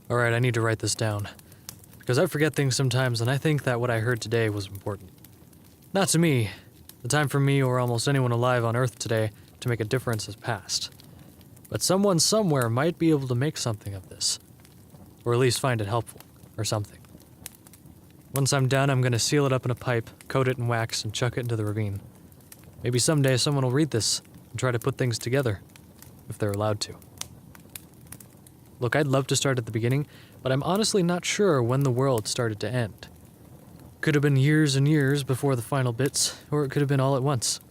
Alright, I need to write this down. Because I forget things sometimes, and I think that what I heard today was important. Not to me. The time for me or almost anyone alive on Earth today to make a difference has passed. But someone somewhere might be able to make something of this. Or at least find it helpful, or something. Once I'm done, I'm gonna seal it up in a pipe, coat it in wax, and chuck it into the ravine. Maybe someday someone will read this and try to put things together, if they're allowed to. Look, I'd love to start at the beginning, but I'm honestly not sure when the world started to end. Could have been years and years before the final bits, or it could have been all at once.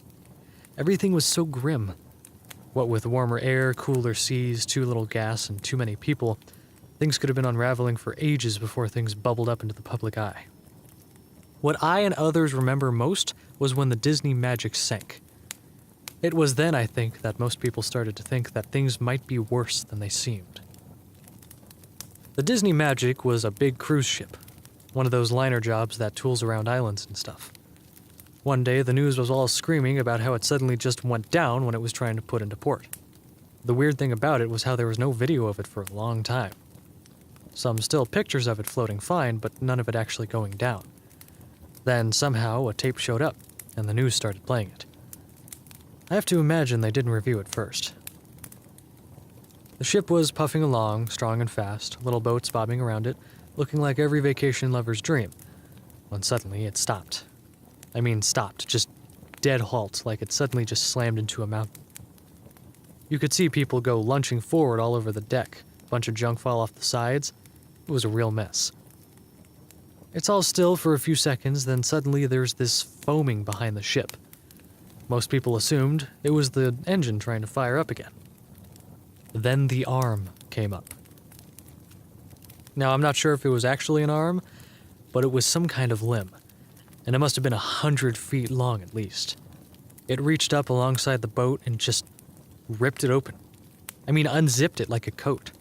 Everything was so grim. What with warmer air, cooler seas, too little gas, and too many people, things could have been unraveling for ages before things bubbled up into the public eye. What I and others remember most was when the Disney magic sank. It was then, I think, that most people started to think that things might be worse than they seemed. The Disney magic was a big cruise ship, one of those liner jobs that tools around islands and stuff. One day, the news was all screaming about how it suddenly just went down when it was trying to put into port. The weird thing about it was how there was no video of it for a long time. Some still pictures of it floating fine, but none of it actually going down. Then, somehow, a tape showed up, and the news started playing it. I have to imagine they didn't review it first. The ship was puffing along, strong and fast, little boats bobbing around it, looking like every vacation lover's dream, when suddenly it stopped. I mean stopped, just dead halt, like it suddenly just slammed into a mountain. You could see people go lunching forward all over the deck, a bunch of junk fall off the sides. It was a real mess. It's all still for a few seconds, then suddenly there's this foaming behind the ship. Most people assumed it was the engine trying to fire up again. Then the arm came up. Now, I'm not sure if it was actually an arm, but it was some kind of limb, and it must have been 100 feet long at least. It reached up alongside the boat and just ripped it open. I mean, unzipped it like a coat,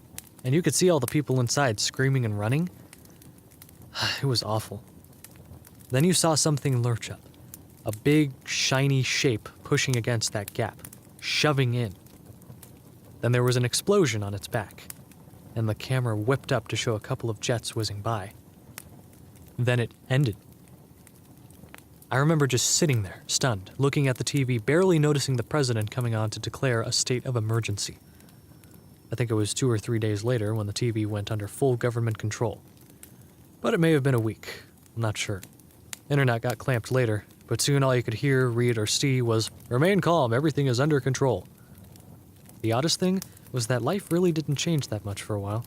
and you could see all the people inside screaming and running. It was awful. Then you saw something lurch up, a big, shiny shape pushing against that gap, shoving in. Then there was an explosion on its back, and the camera whipped up to show a couple of jets whizzing by. Then it ended. I remember just sitting there, stunned, looking at the TV, barely noticing the president coming on to declare a state of emergency. I think it was 2 or 3 days later when the TV went under full government control. But it may have been a week, I'm not sure. Internet got clamped later, but soon all you could hear, read, or see was, "Remain calm, everything is under control." The oddest thing was that life really didn't change that much for a while.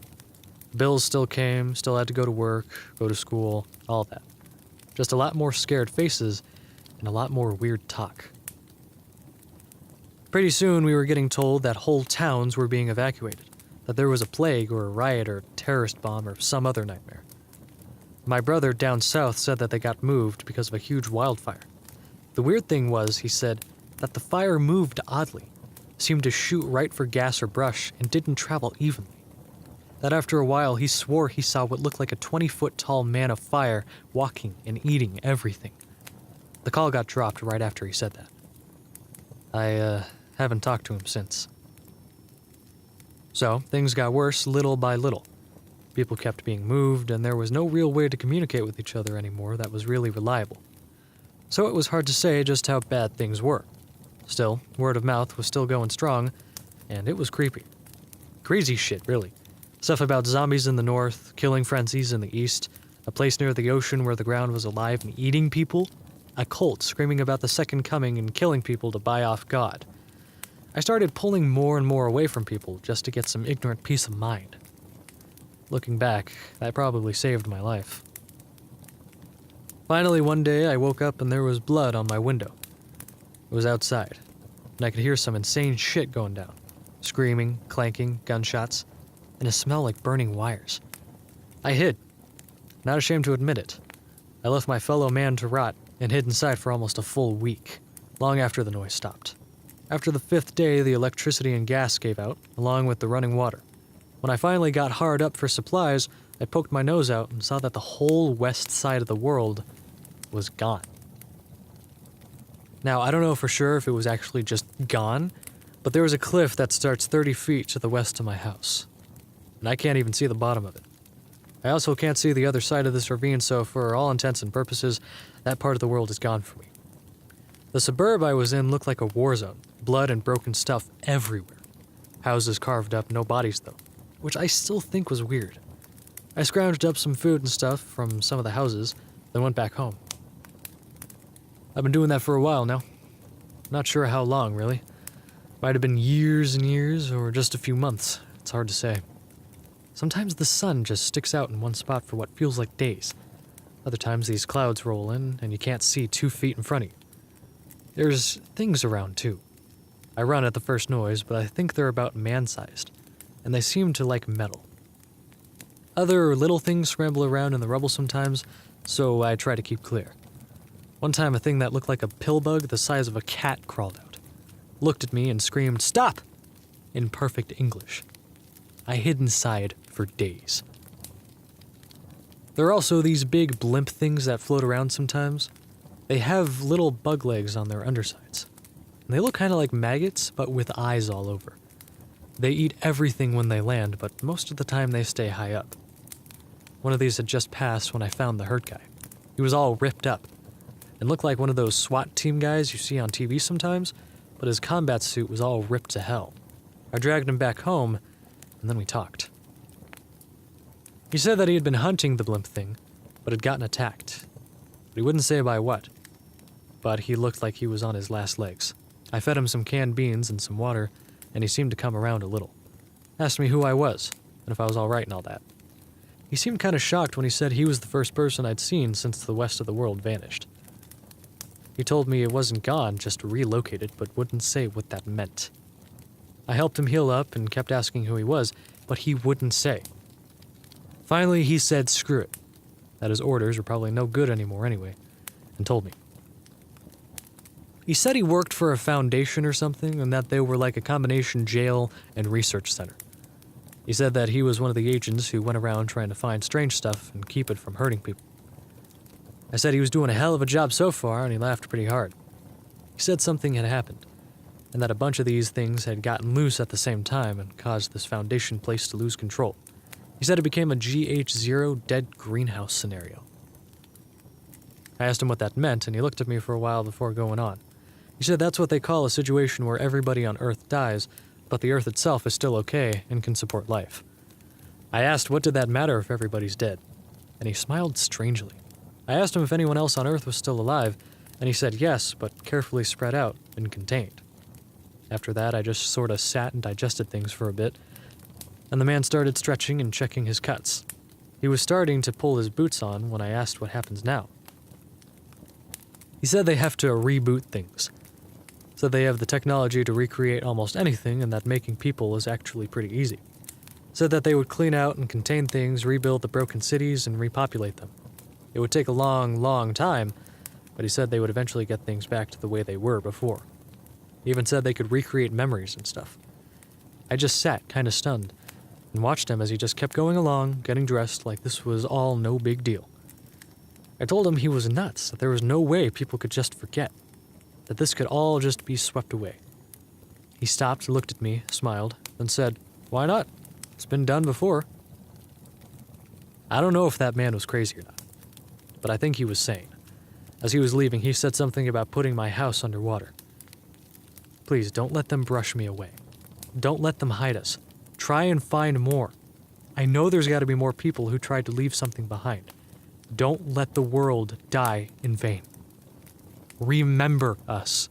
Bills still came, still had to go to work, go to school, all that. Just a lot more scared faces and a lot more weird talk. Pretty soon we were getting told that whole towns were being evacuated, that there was a plague or a riot or a terrorist bomb or some other nightmare. My brother down south said that they got moved because of a huge wildfire. The weird thing was, he said, that the fire moved oddly, seemed to shoot right for gas or brush, and didn't travel evenly. That after a while he swore he saw what looked like a 20-foot tall man of fire walking and eating everything. The call got dropped right after he said that. I haven't talked to him since. So, things got worse little by little. People kept being moved, and there was no real way to communicate with each other anymore that was really reliable. So it was hard to say just how bad things were. Still, word of mouth was still going strong, and it was creepy. Crazy shit, really. Stuff about zombies in the north, killing frenzies in the east, a place near the ocean where the ground was alive and eating people, a cult screaming about the second coming and killing people to buy off God. I started pulling more and more away from people just to get some ignorant peace of mind. Looking back, that probably saved my life. Finally, one day I woke up and there was blood on my window. It was outside, and I could hear some insane shit going down. Screaming, clanking, gunshots, and a smell like burning wires. I hid. Not ashamed to admit it. I left my fellow man to rot and hid inside for almost a full week, long after the noise stopped. After the 5th day, the electricity and gas gave out, along with the running water. When I finally got hard up for supplies, I poked my nose out and saw that the whole west side of the world was gone. Now, I don't know for sure if it was actually just gone, but there was a cliff that starts 30 feet to the west of my house, and I can't even see the bottom of it. I also can't see the other side of this ravine, so for all intents and purposes, that part of the world is gone for me. The suburb I was in looked like a war zone, blood and broken stuff everywhere. Houses carved up, no bodies though, which I still think was weird. I scrounged up some food and stuff from some of the houses, then went back home. I've been doing that for a while now. Not sure how long, really. Might have been years and years, or just a few months. It's hard to say. Sometimes the sun just sticks out in one spot for what feels like days. Other times these clouds roll in, and you can't see 2 feet in front of you. There's things around, too. I run at the first noise, but I think they're about man-sized, and they seem to like metal. Other little things scramble around in the rubble sometimes, so I try to keep clear. One time a thing that looked like a pill bug the size of a cat crawled out, looked at me and screamed, "Stop!" in perfect English. I hid inside for days. There are also these big blimp things that float around sometimes. They have little bug legs on their undersides. And they look kind of like maggots, but with eyes all over. They eat everything when they land, but most of the time they stay high up. One of these had just passed when I found the hurt guy. He was all ripped up, and looked like one of those SWAT team guys you see on TV sometimes, but his combat suit was all ripped to hell. I dragged him back home, and then we talked. He said that he had been hunting the blimp thing, but had gotten attacked. But he wouldn't say by what. But he looked like he was on his last legs. I fed him some canned beans and some water, and he seemed to come around a little. Asked me who I was, and if I was alright and all that. He seemed kind of shocked when he said he was the first person I'd seen since the west of the world vanished. He told me it wasn't gone, just relocated, but wouldn't say what that meant. I helped him heal up and kept asking who he was, but he wouldn't say. Finally, he said screw it, that his orders were probably no good anymore anyway, and told me. He said he worked for a foundation or something, and that they were like a combination jail and research center. He said that he was one of the agents who went around trying to find strange stuff and keep it from hurting people. I said he was doing a hell of a job so far, and he laughed pretty hard. He said something had happened, and that a bunch of these things had gotten loose at the same time and caused this foundation place to lose control. He said it became a GH0 dead greenhouse scenario. I asked him what that meant, and he looked at me for a while before going on. He said that's what they call a situation where everybody on Earth dies, but the Earth itself is still okay and can support life. I asked what did that matter if everybody's dead, and he smiled strangely. I asked him if anyone else on Earth was still alive, and he said yes, but carefully spread out and contained. After that, I just sort of sat and digested things for a bit, and the man started stretching and checking his cuts. He was starting to pull his boots on when I asked what happens now. He said they have to reboot things. Said they have the technology to recreate almost anything and that making people is actually pretty easy. Said that they would clean out and contain things, rebuild the broken cities, and repopulate them. It would take a long, long time, but he said they would eventually get things back to the way they were before. He even said they could recreate memories and stuff. I just sat, kind of stunned, and watched him as he just kept going along, getting dressed like this was all no big deal. I told him he was nuts, that there was no way people could just forget, that this could all just be swept away. He stopped, looked at me, smiled, then said, "Why not? It's been done before." I don't know if that man was crazy or not, but I think he was sane. As he was leaving, he said something about putting my house underwater. Please, don't let them brush me away. Don't let them hide us. Try and find more. I know there's got to be more people who tried to leave something behind. Don't let the world die in vain. Remember us.